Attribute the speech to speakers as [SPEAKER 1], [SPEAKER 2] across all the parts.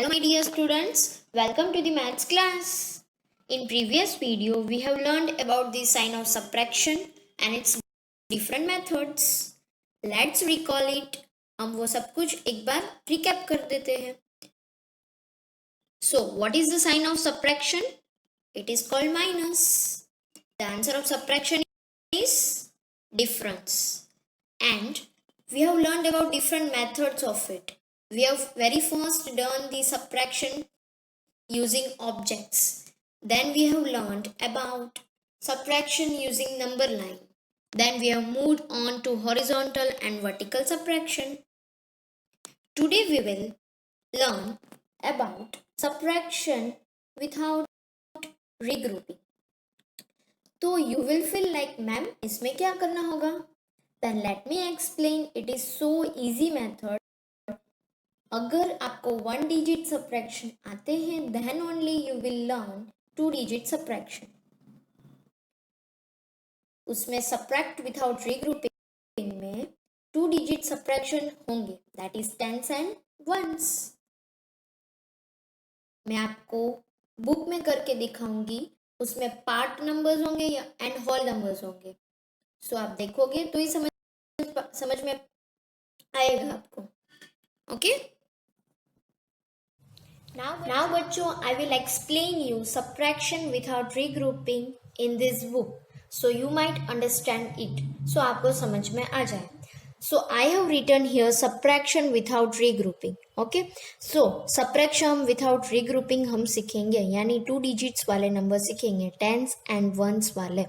[SPEAKER 1] Hello my dear students, welcome to the maths class. In previous video we have learned about the sign of subtraction and its different methods. Let's recall it. हम वो सब कुछ एक बार recap कर देते हैं. So what is the sign of subtraction? It is called minus. The answer of subtraction is difference. And we have learned about different methods of it. We have very first done the subtraction using objects. Then we have learned about subtraction using number line. Then we have moved on to horizontal and vertical subtraction. Today we will learn about subtraction without regrouping. तो you will feel like ma'am इसमें क्या करना होगा? Then let me explain. It is so easy method. अगर आपको 1 digit subtraction आते हैं then only you will learn 2 digit subtraction. उसमें subtract without regrouping में 2 digit subtraction होंगे, that is tens and ones. मैं आपको बुक में करके दिखाऊंगी, उसमें पार्ट नंबर्स होंगे या एंड होल नंबर्स होंगे. सो आप देखोगे तो ही समझ में आएगा आपको. ओके Now बच्चों I will explain you subtraction without regrouping in this book, so you might understand it. So आपको समझ में आ जाए. So I have written here subtraction without regrouping. Okay, so subtraction without regrouping हम सीखेंगे, यानी 2 digits वाले number सीखेंगे, tens and ones वाले.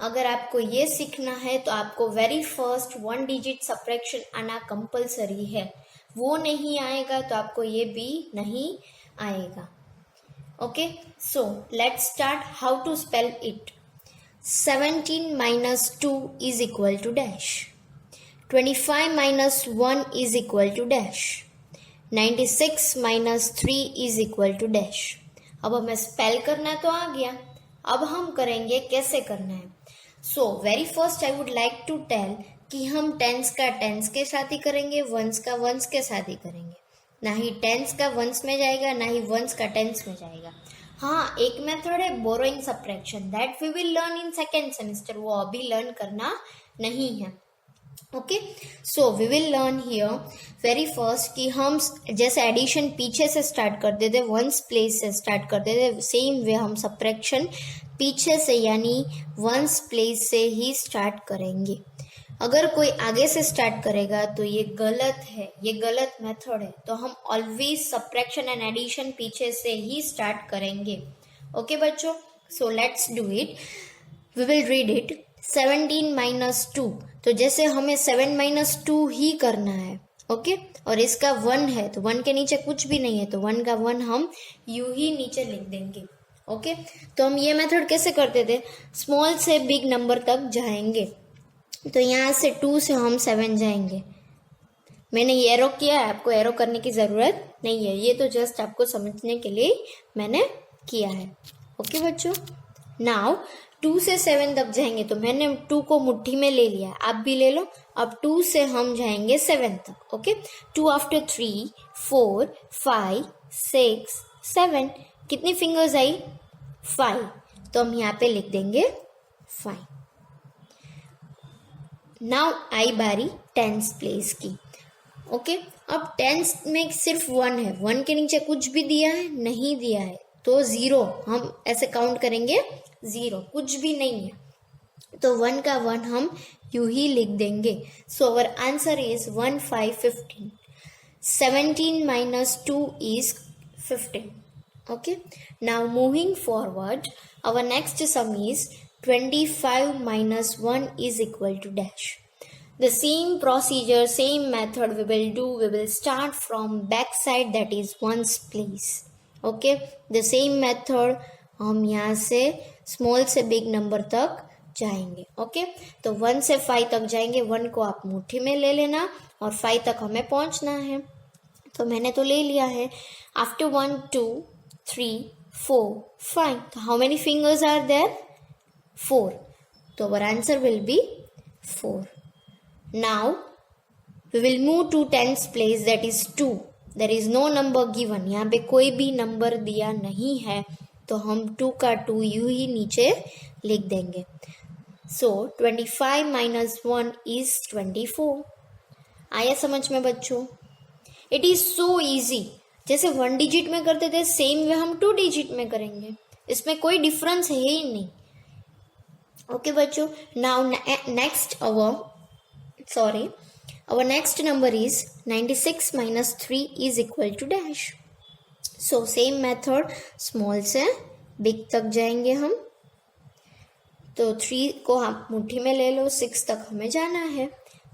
[SPEAKER 1] अगर आपको ये सीखना है तो आपको वेरी फर्स्ट 1 digit subtraction आना कंपलसरी है. वो नहीं आएगा तो आपको ये भी नहीं आएगा. Okay, so let's start. How to spell it. 17 minus 2 is equal to dash. 25 minus 1 is equal to dash. 96 minus 3 is equal to dash. अब हमें स्पेल करना तो आ गया, अब हम करेंगे कैसे करना है. So very first I would like to tell कि हम टेंस का टेंस के साथ ही करेंगे, वंस का वंस के साथ ही करेंगे. ना ही टेंस का वंस में जाएगा, ना ही वंस का टेंस में जाएगा. हाँ, एक मेथड है borrowing subtraction, that we will learn in second semester. वो अभी लर्न करना नहीं है. Okay, so we will learn here very first कि हम जैसे एडिशन पीछे से स्टार्ट करते थे, वंस प्लेस से स्टार्ट करते थे, सेम वे हम सब्ट्रैक्शन पीछे से यानी वंस प्लेस से ही स्टार्ट करेंगे. अगर कोई आगे से स्टार्ट करेगा तो ये गलत है, ये गलत मेथड है. तो हम ऑलवेज सब्ट्रैक्शन एंड एडिशन पीछे से ही स्टार्ट करेंगे. ओके बच्चों, so let's do it. We will read it. 17 minus 2, तो जैसे हमें 7 minus 2 ही करना है. ओके, और इसका 1 है तो 1 के नीचे कुछ भी नहीं है, तो 1 का 1 हम यूं ही नीचे लिख देंगे. ओके, तो हम ये मेथड कैसे करते थे, स्मॉल से बिग नंबर तक जाएंगे. तो यहाँ से 2 से हम 7 जाएंगे. मैंने ये एरो किया है, आपको एरो करने की ज़रूरत नहीं है, ये तो जस्ट आपको समझने के लिए मैंने किया है. ओके बच्चों, नाउ 2 से 7 तक जाएंगे, तो मैंने 2 को मुट्ठी में ले लिया, आप भी ले लो. अब 2 से हम जाएंगे 7 तक. Okay, 2 after 3, 4, 5, 6, 7. कितनी फिंगर्स आई? 5. तो हम यहाँ पे लिख देंगे 5. नाउ आई बारी टेंस प्लेस की. ओके, अब टेंस में सिर्फ 1 है, 1 के नीचे कुछ भी दिया है नहीं दिया है, तो 0 हम ऐसे काउंट करेंगे. 0 कुछ भी नहीं है, तो 1 का 1 हम यूं ही लिख देंगे. सो our answer is 1, 5, 15. 17 minus 2 is 15. Okay, now moving forward, our next sum is 25 minus 1 is equal to dash. The same procedure, same method we will do. We will start from back side, that is ones place. Okay, the same method हम यहाँ से small से big number तक जाएंगे. Okay, तो 1 से 5 तक जाएंगे. 1 को आप मुट्ठी में ले लेना और 5 तक हमें पहुँचना है, तो मैंने तो ले लिया है. आफ्टर 1, 2, 3, 4, 5, तो how many fingers are there? 4. So our answer will be 4. Now we will move to tens place, that is 2. There is no number given, यहाँ पे कोई भी नंबर दिया नहीं है, तो हम 2 का 2 यूं ही नीचे लिख देंगे. सो 25 माइनस 1 इज 24. आया समझ में बच्चों? It is so easy. जैसे 1 डिजिट में करते थे सेम वे हम 2 डिजिट में करेंगे, इसमें कोई डिफरेंस है ही नहीं. ओके बच्चों, now next our next number is 96 minus 3 is equal to dash. So same method, small से big तक जाएंगे हम. तो 3 को हम मुट्ठी में ले लो, 6 तक हमें जाना है.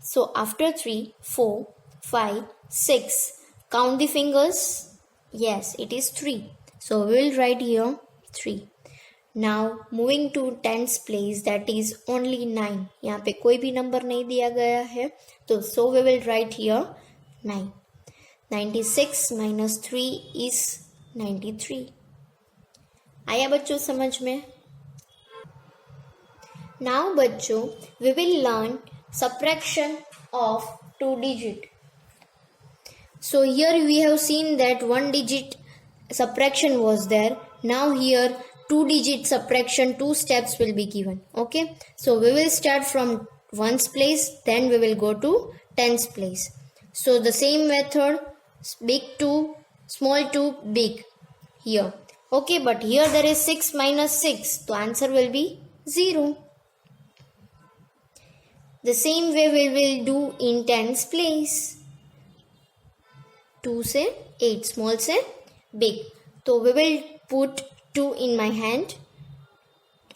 [SPEAKER 1] So after 3, 4, 5, 6, count the fingers. Yes, it is 3. So we will write here 3. Now moving to tens place, that is only 9. यहाँ पे कोई भी नंबर नहीं दिया गया है, तो so we will write here 9. 96 minus 3 is 93. आया बच्चों समझ में? Now बच्चों we will learn subtraction of 2 digit. So here we have seen that 1 digit subtraction was there. Now here 2 digit subtraction, 2 steps will be given. Okay, so we will start from ones place, then we will go to tens place. So the same method, big to small to big here. Okay, but here there is 6 minus 6, so answer will be 0. The same way we will do in tens place. 2 से 8, small से big. So we will put 2 in my hand.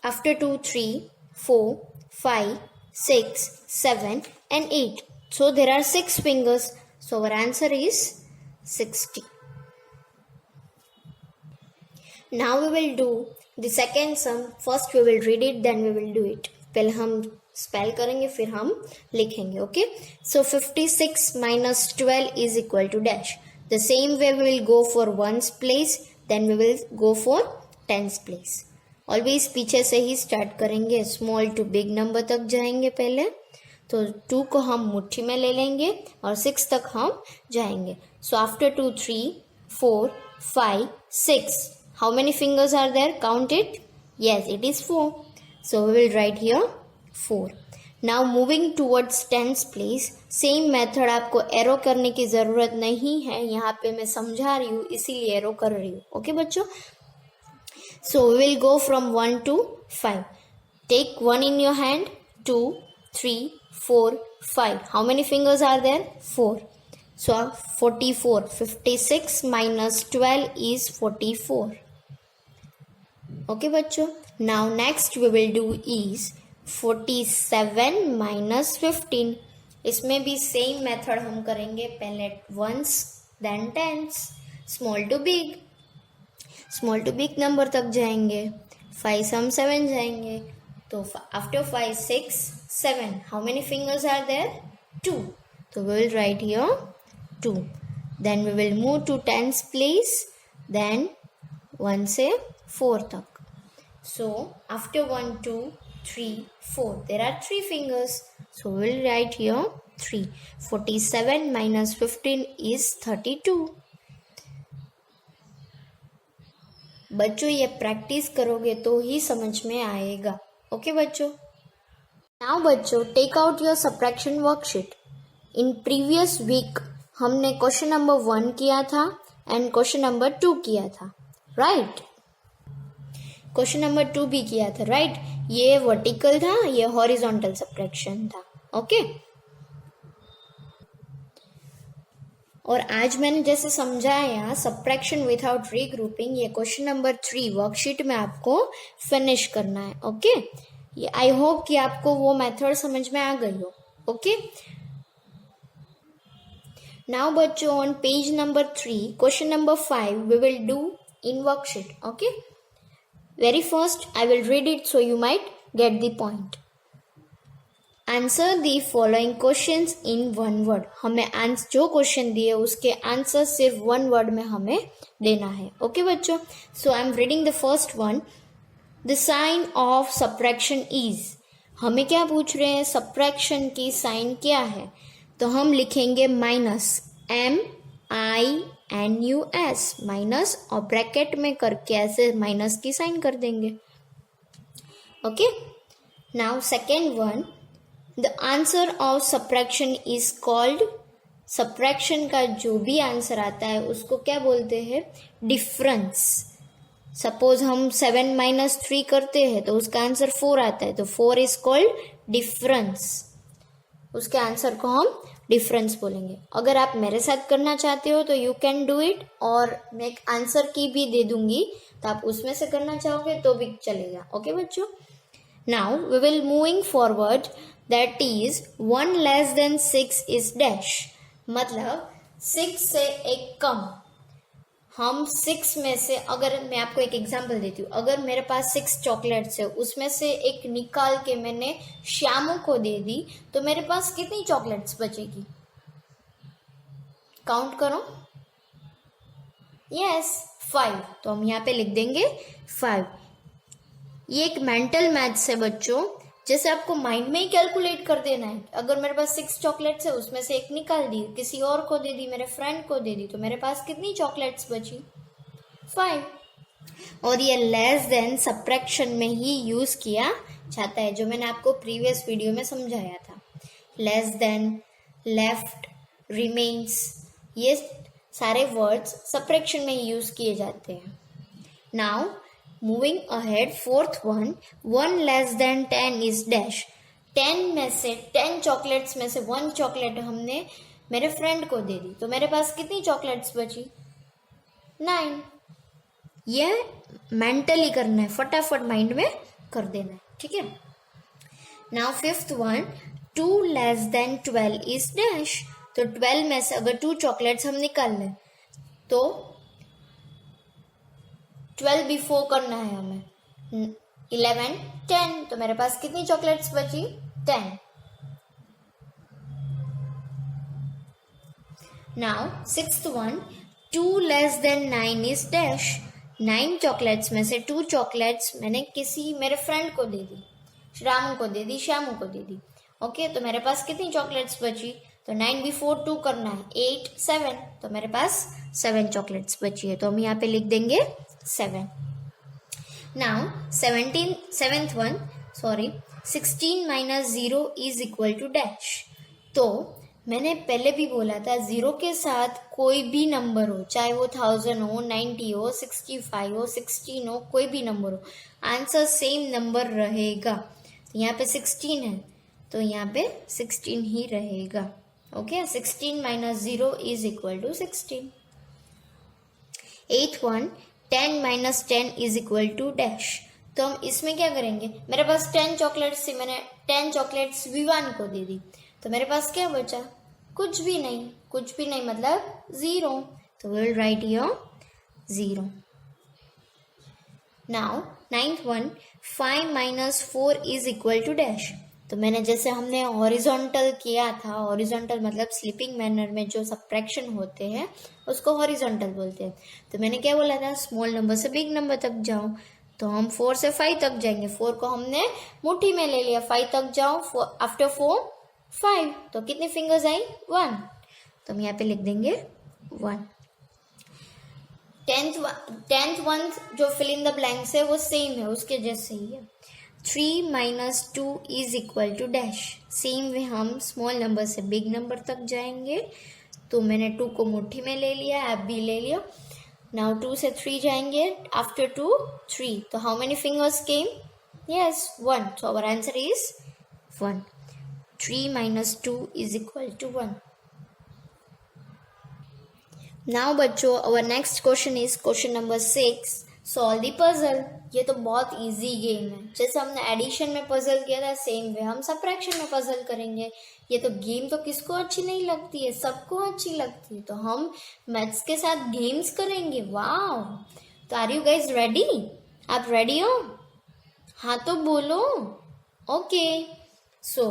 [SPEAKER 1] After 2, 3, 4, 5, 6, 7 and 8. So there are 6 fingers. So our answer is 60. Now we will do the second sum. First we will read it, then we will do it. पहले हम spell करेंगे, फिर हम लिखेंगे. Okay. So 56 minus 12 is equal to dash. The same way we will go for ones place, then we will go for tens place. Always पीछे से ही start करेंगे, small to big number तक जाएंगे पहले. तो 2 को हम मुट्ठी में ले लेंगे और 6 तक हम जाएंगे. So after 2, 3, 4, 5, 6, how many fingers are there? Count it. Yes, it is 4. So we will write here 4. Now moving towards tens place, same method. आपको एरो करने की जरूरत नहीं है, यहाँ पे मैं समझा रही हूँ इसीलिए एरो कर रही हूँ. ओके बच्चों, so we will go from 1 to 5. Take 1 in your hand, 2, 3, 4, 5. How many fingers are there? 4. So 44. 56 minus 12 is 44. Okay बच्चों. Now next we will do is 47 minus 15. इसमें भी सेम मेथड हम करेंगे, पहले ones then tens, small to big. Small to big number तक जाएंगे. 5 से हम 7 जाएंगे. तो after 5, 6, 7, how many fingers are there? 2. तो we will write here 2. Then we will move to tens place, then 1 से 4 तक. So after 1, 2, 3, 4 there are 3 fingers. So we will write here 3. 47 minus 15 is 32. बच्चों ये प्रैक्टिस करोगे तो ही समझ में आएगा. ओके बच्चों. नाउ बच्चों take out your subtraction worksheet. In previous week हमने क्वेश्चन नंबर 1 किया था एंड क्वेश्चन नंबर 2 किया था, राइट? क्वेश्चन नंबर 2 भी किया था, राइट? ये वर्टिकल था, ये हॉरिजॉन्टल सब्ट्रैक्शन था. ओके. और आज मैंने जैसे समझाया सब्ट्रैक्शन विदाउट रीग्रुपिंग, ये क्वेश्चन नंबर 3 वर्कशीट में आपको फिनिश करना है. ओके. आई होप कि आपको वो मेथड समझ में आ गई हो. ओके. नाउ बच्चों on page number 3 question number 5 we will do in worksheet. Okay. Very first I will read it so you might get the point. Answer the following questions in 1 word. हमें जो question दिए उसके answer सिर्फ 1 word में हमें देना है. Okay बच्चों. So I am reading the first one. The sign of subtraction is. हमें क्या पूछ रहे हैं? सब्ट्रैक्शन की साइन क्या है? तो हम लिखेंगे माइनस. M INUS माइनस, और ब्रैकेट में करके ऐसे माइनस की साइन कर देंगे. Okay, now second one, the answer of subtraction is called. Subtraction का जो भी आंसर आता है उसको क्या बोलते हैं? डिफरेंस. सपोज हम 7 माइनस 3 करते हैं तो उसका आंसर 4 आता है, तो 4 इज कॉल्ड डिफरेंस. उसके आंसर को हम डिफरेंस बोलेंगे. अगर आप मेरे साथ करना चाहते हो तो यू कैन डू इट, और मैं एक आंसर की भी दे दूंगी, तो आप उसमें से करना चाहोगे तो भी चलेगा. ओके बच्चों, now we will moving forward. That is 1 less than 6 is dash. मतलब 6 से एक कम. हम 6 में से, अगर मैं आपको एक एग्जांपल देती हूँ, अगर मेरे पास 6 चॉकलेट्स है, उसमें से एक निकाल के मैंने श्यामू को दे दी, तो मेरे पास कितनी चॉकलेट्स बचेगी? काउंट करो. यस, 5. तो हम यहाँ पे लिख देंगे 5. ये एक मेंटल मैथ्स है बच्चों, जैसे आपको माइंड में ही कैलकुलेट कर देना है. अगर मेरे पास 6 चॉकलेट्स है, उसमें से एक निकाल दी, किसी और को दे दी, मेरे फ्रेंड को दे दी, तो मेरे पास कितनी चॉकलेट्स बची? 5. और ये लेस देन सब्ट्रैक्शन में ही यूज किया जाता है, जो मैंने आपको प्रीवियस वीडियो में समझाया था. लेस देन, लेफ्ट, रिमेन्स, ये सारे वर्ड्स सब्ट्रैक्शन में ही यूज किए जाते हैं. Now moving ahead, fourth one, 1 less than 10 is dash. 10 में से, 10 चॉकलेट्स में से 1 चॉकलेट हमने मेरे फ्रेंड को दे दी, तो मेरे पास कितनी चॉकलेट्स बची? 9. ये मेंटली करना है, फटाफट माइंड में कर देना है. ठीक है. Now fifth one, 2 less than 12 is dash. तो 12 में से अगर 2 चॉकलेट्स हम निकाल लें तो 12 बिफोर करना है हमें. 11, 10. तो मेरे पास कितनी चॉकलेट्स बची? 10. Now sixth one, 2 less than 9 is dash. 9 chocolates में से 2 चॉकलेट्स मैंने किसी मेरे फ्रेंड को दे दी, रामू को दे दी, श्यामू को दे दी. ओके, तो मेरे पास कितनी चॉकलेट्स बची? तो 9 बिफोर 2 करना है. 8, 7. तो मेरे पास 7 चॉकलेट्स बची है, तो हम यहाँ पे लिख देंगे 7. Now 7th one, 16 minus 0 is equal to dash. तो मैंने पहले भी बोला था, 0 के साथ कोई भी नंबर हो, चाहे वो 1000 हो, 90 हो, 65 हो, 16 हो, कोई भी नंबर हो, आंसर सेम नंबर रहेगा. तो यहाँ पे 16 है, तो यहाँ पे 16 ही रहेगा. Okay, 16 minus 0 is equal to 16. 8th one, 10 minus 10 is equal to dash. तो हम इसमें क्या करेंगे? मेरे पास 10 चॉकलेट्स थी, मैंने 10 चॉकलेट्स विवान को दे दी, तो मेरे पास क्या बचा? कुछ भी नहीं. कुछ भी नहीं मतलब 0. तो we will write here 0. Now 9th one, 5 minus 4 is equal to dash. तो मैंने जैसे हमने हॉरिजॉन्टल किया था, हॉरिजॉन्टल मतलब स्लीपिंग मैनर में जो सब्ट्रैक्शन होते हैं उसको हॉरिजॉन्टल बोलते हैं. तो मैंने क्या बोला था? स्मॉल नंबर से बिग नंबर तक जाओ. तो हम 4 से 5 तक जाएंगे. 4 को हमने मुट्ठी में ले लिया. 5 तक जाओ. आफ्टर 4 5. तो कितनी फिंगर्स आई? 1. तो हम यहाँ पे लिख देंगे 1. 10th वन जो फिल इन द ब्लैंक्स है वो सेम है, उसके जैसे ही है. 3 minus 2 is equal to dash. Same way हम स्मॉल नंबर से बिग नंबर तक जाएंगे. तो मैंने 2 को मुट्ठी में ले लिया, आप भी ले लिया. नाउ 2 से 3 जाएंगे. आफ्टर 2 3. तो how many fingers came? Yes, 1. So our answer is 1. 3 minus 2 is equal to 1. Now बच्चों, our next question is question number 6. Solve the puzzle. ये तो बहुत इजी गेम है. जैसे हमने एडिशन में पजल किया था, सेम वे हम सब्ट्रैक्शन में पजल करेंगे. ये तो गेम तो किसको अच्छी नहीं लगती है? सबको अच्छी लगती है. तो हम मैथ्स के साथ गेम्स करेंगे. वाह! तो आर यू गाइज रेडी? आप रेडी हो? हाँ तो बोलो. ओके, सो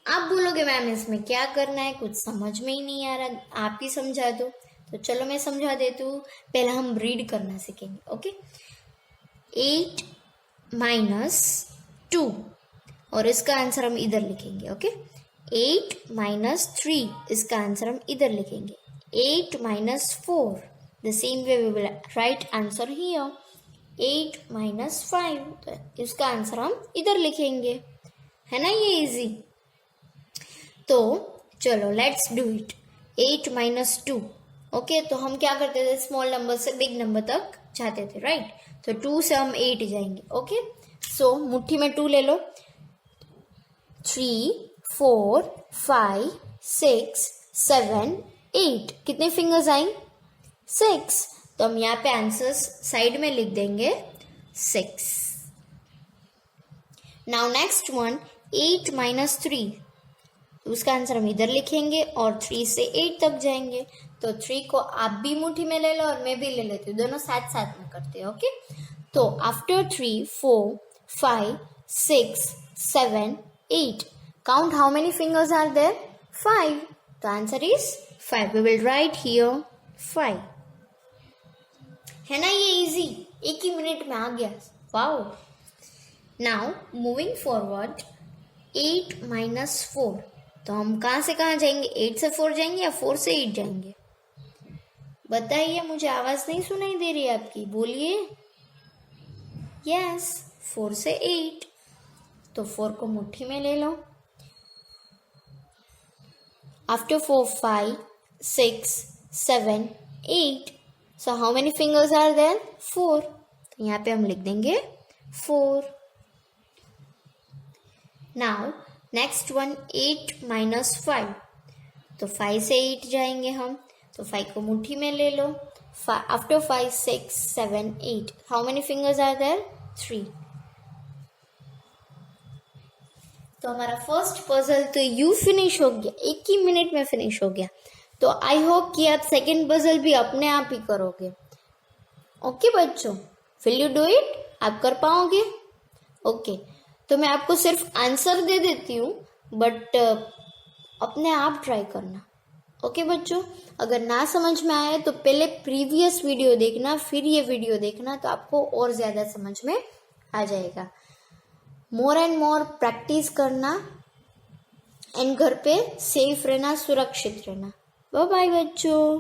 [SPEAKER 1] आप बोलोगे मैम इसमें क्या करना है, कुछ समझ में ही नहीं आ रहा, आप ही समझा दो. तो चलो मैं समझा देती हूँ. पहले हम रीड करना सीखेंगे. ओके, 8 minus 2 और इसका आंसर हम इधर लिखेंगे. ओके, 8 minus 3 इसका आंसर हम इधर लिखेंगे. 8 minus 4. The same way we will write answer here. 8 minus 5. तो इसका आंसर हम इधर लिखेंगे, है ना ये इजी। तो चलो let's do it. 8 minus 2. Okay, तो हम क्या करते थे, स्मॉल नंबर से बिग नंबर तक जाते थे, राइट। तो 2 से हम 8 जाएंगे। ओके, सो मुट्ठी में 2 ले लो। 3, 4, 5, 6, 7, 8। कितने फिंगर्स आएंगे? 6। तो हम यहाँ पे आंसर्स साइड में लिख देंगे 6। Now next one, 8 minus 3। उसका आंसर हम इधर लिखेंगे और 3 से 8 तक जाएंगे। तो 3 को आप भी मुट्ठी में ले लो और मैं भी ले लेती हूँ, दोनों साथ साथ में करते हैं। ओके, तो after 3, 4, 5, 6, 7, 8, count how many fingers are there? 5। तो answer is 5। We will write here 5। है ना ये इजी, एक ही मिनट में आ गया। Wow. Now moving forward, 8 minus 4। तो हम कहाँ से कहाँ जाएंगे? 8 से 4 जाएंगे या 4 से 8 जाएंगे? बताइए, मुझे आवाज नहीं सुनाई दे रही है आपकी, बोलिए। यस, 4 से 8। तो 4 को मुट्ठी में ले लो। After 4, 5, 6, 7, 8। So how many fingers are there? 4। तो यहाँ पे हम लिख देंगे 4। Now next one, 8 minus 5। तो 5 से 8 जाएंगे हम। तो 5 को मुट्ठी में ले लो। After 5, 6, 7, 8। How many fingers are there? 3। तो हमारा फर्स्ट पजल तो यू फिनिश हो गया, एक ही मिनट में फिनिश हो गया। तो आई होप कि आप सेकेंड पजल भी अपने आप ही करोगे। ओके बच्चों, विल यू डू इट? आप कर पाओगे? ओके, तो मैं आपको सिर्फ आंसर दे देती हूँ, बट अपने आप ट्राई करना। ओके बच्चों, अगर ना समझ में आए तो पहले प्रीवियस वीडियो देखना, फिर ये वीडियो देखना, तो आपको और ज़्यादा समझ में आ जाएगा। मोर एंड मोर प्रैक्टिस करना एंड घर पे सेफ रहना, सुरक्षित रहना। बाय बाय बच्चों।